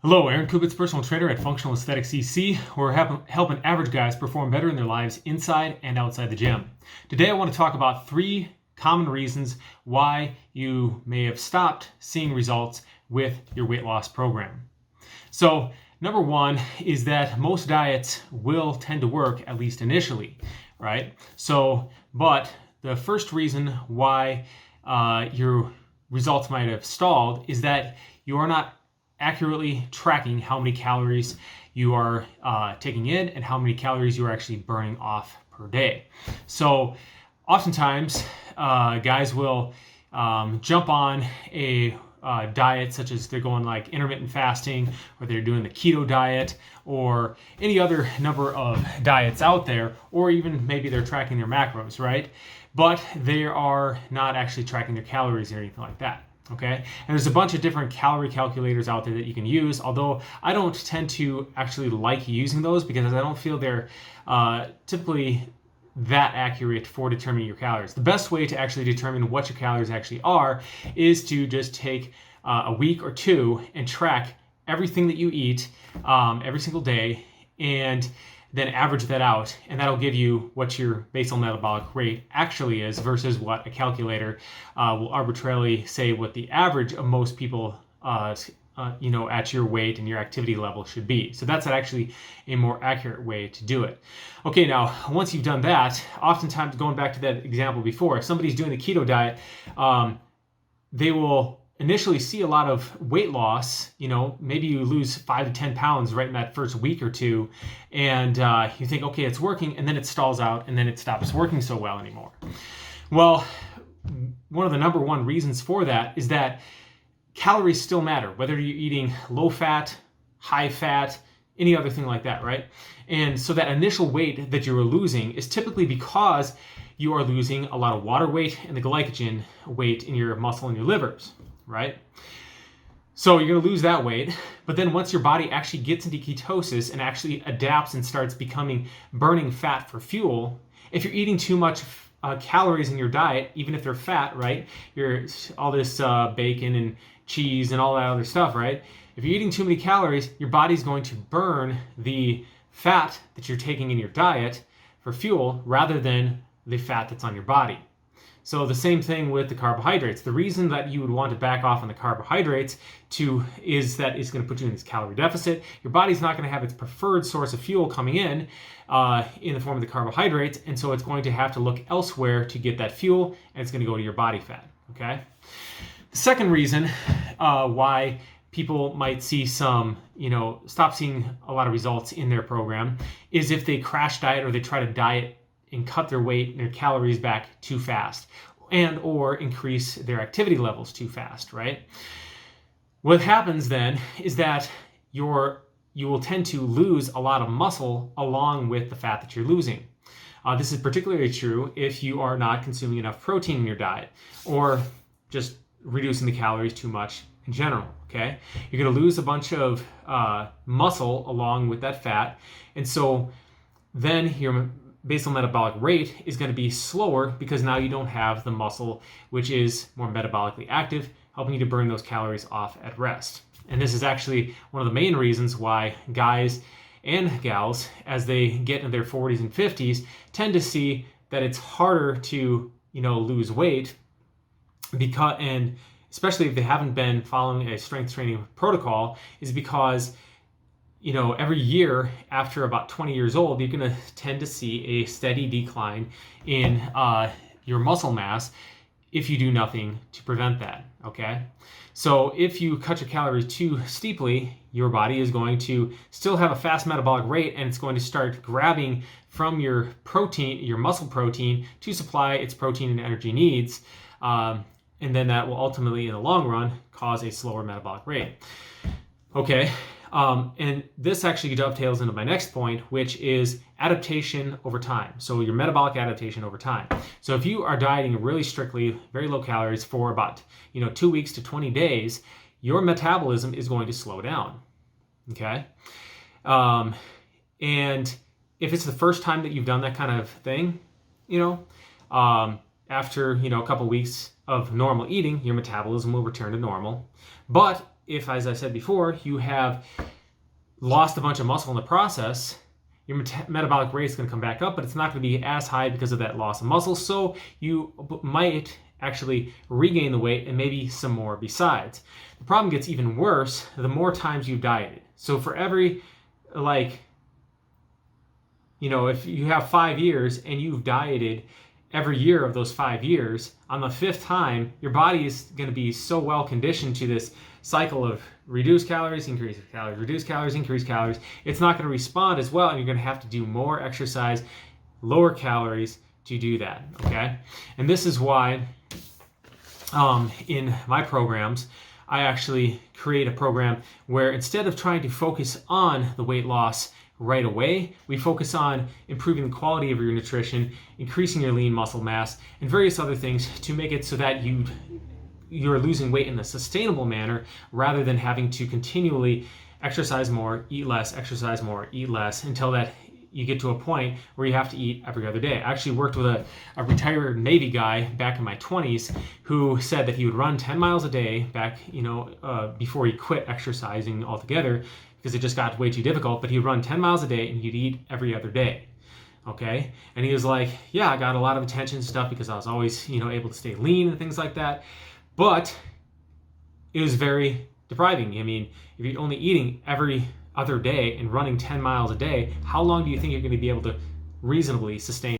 Hello, Aaron Kubitz, personal trainer at Functional Aesthetics EC. We're helping average guys perform better in their lives inside and outside the gym. Today I want to talk about 3 common reasons why you may have stopped seeing results with your weight loss program. So, number 1 is that most diets will tend to work, at least initially, right? But the first reason why your results might have stalled is that you are not accurately tracking how many calories you are taking in and how many calories you are actually burning off per day. So oftentimes guys will jump on a diet, such as they're going like intermittent fasting, or they're doing the keto diet, or any other number of diets out there, or even maybe they're tracking their macros, right? But they are not actually tracking their calories or anything like that. Okay, and there's a bunch of different calorie calculators out there that you can use, although I don't tend to actually like using those because I don't feel they're typically that accurate for determining your calories. The best way to actually determine what your calories actually are is to just take a week or two and track everything that you eat every single day, and then average that out, and that'll give you what your basal metabolic rate actually is versus what a calculator will arbitrarily say what the average of most people at your weight and your activity level should be. So that's actually a more accurate way to do it. Okay, now once you've done that, oftentimes, going back to that example before, if somebody's doing the keto diet, they will initially see a lot of weight loss. Maybe you lose 5 to 10 pounds right in that first week or two, and you think, okay, it's working, and then it stalls out, and then it stops working so well anymore. Well, one of the number 1 reasons for that is that calories still matter, whether you're eating low fat, high fat, any other thing like that, right? And so that initial weight that you're losing is typically because you are losing a lot of water weight and the glycogen weight in your muscle and your livers, right? So you're going to lose that weight, but then once your body actually gets into ketosis and actually adapts and starts burning fat for fuel, if you're eating too much calories in your diet, even if they're fat, right? All this bacon and cheese and all that other stuff, right? If you're eating too many calories, your body's going to burn the fat that you're taking in your diet for fuel rather than the fat that's on your body. So the same thing with the carbohydrates. The reason that you would want to back off on the carbohydrates is that it's going to put you in this calorie deficit. Your body's not going to have its preferred source of fuel coming in the form of the carbohydrates, and so it's going to have to look elsewhere to get that fuel, and it's going to go to your body fat. Okay. The second reason why people might see stop seeing a lot of results in their program is if they crash diet or they try to diet and cut their weight and their calories back too fast, and or increase their activity levels too fast, right? What happens then is that you will tend to lose a lot of muscle along with the fat that you're losing. This is particularly true if you are not consuming enough protein in your diet, or just reducing the calories too much in general, okay? You're going to lose a bunch of muscle along with that fat, and so then your basal metabolic rate is going to be slower because now you don't have the muscle, which is more metabolically active, helping you to burn those calories off at rest. And this is actually one of the main reasons why guys and gals, as they get into their 40s and 50s, tend to see that it's harder to lose weight, and especially if they haven't been following a strength training protocol, is because every year after about 20 years old, you're going to tend to see a steady decline in your muscle mass if you do nothing to prevent that, okay? So if you cut your calories too steeply, your body is going to still have a fast metabolic rate, and it's going to start grabbing from your protein, your muscle protein, to supply its protein and energy needs, and then that will ultimately, in the long run, cause a slower metabolic rate. Okay. And this actually dovetails into my next point, which is adaptation over time. So your metabolic adaptation over time. So if you are dieting really strictly, very low calories for about 2 weeks to 20 days, your metabolism is going to slow down. Okay. And if it's the first time that you've done that kind of thing, after a couple weeks of normal eating, your metabolism will return to normal. But if, as I said before, you have lost a bunch of muscle in the process, your metabolic rate is going to come back up, but it's not going to be as high because of that loss of muscle. So you might actually regain the weight and maybe some more besides. The problem gets even worse the more times you've dieted. So for every, like, you know, if you have 5 years and you've dieted every year of those 5 years, on the 5th time, your body is going to be so well conditioned to this cycle of reduce calories, increase calories, reduce calories, increase calories. It's not going to respond as well, and you're going to have to do more exercise, lower calories to do that, okay? And this is why in my programs, I actually create a program where instead of trying to focus on the weight loss right away, we focus on improving the quality of your nutrition, increasing your lean muscle mass, and various other things to make it so that you're losing weight in a sustainable manner rather than having to continually exercise more, eat less, exercise more, eat less, until that you get to a point where you have to eat every other day. I actually worked with a retired Navy guy back in my 20s who said that he would run 10 miles a day back, before he quit exercising altogether because it just got way too difficult, but he'd run 10 miles a day and he'd eat every other day. Okay? And he was like, yeah, I got a lot of attention and stuff because I was always, able to stay lean and things like that. But it was very depriving. I mean, if you're only eating every other day and running 10 miles a day, how long do you think you're going to be able to reasonably sustain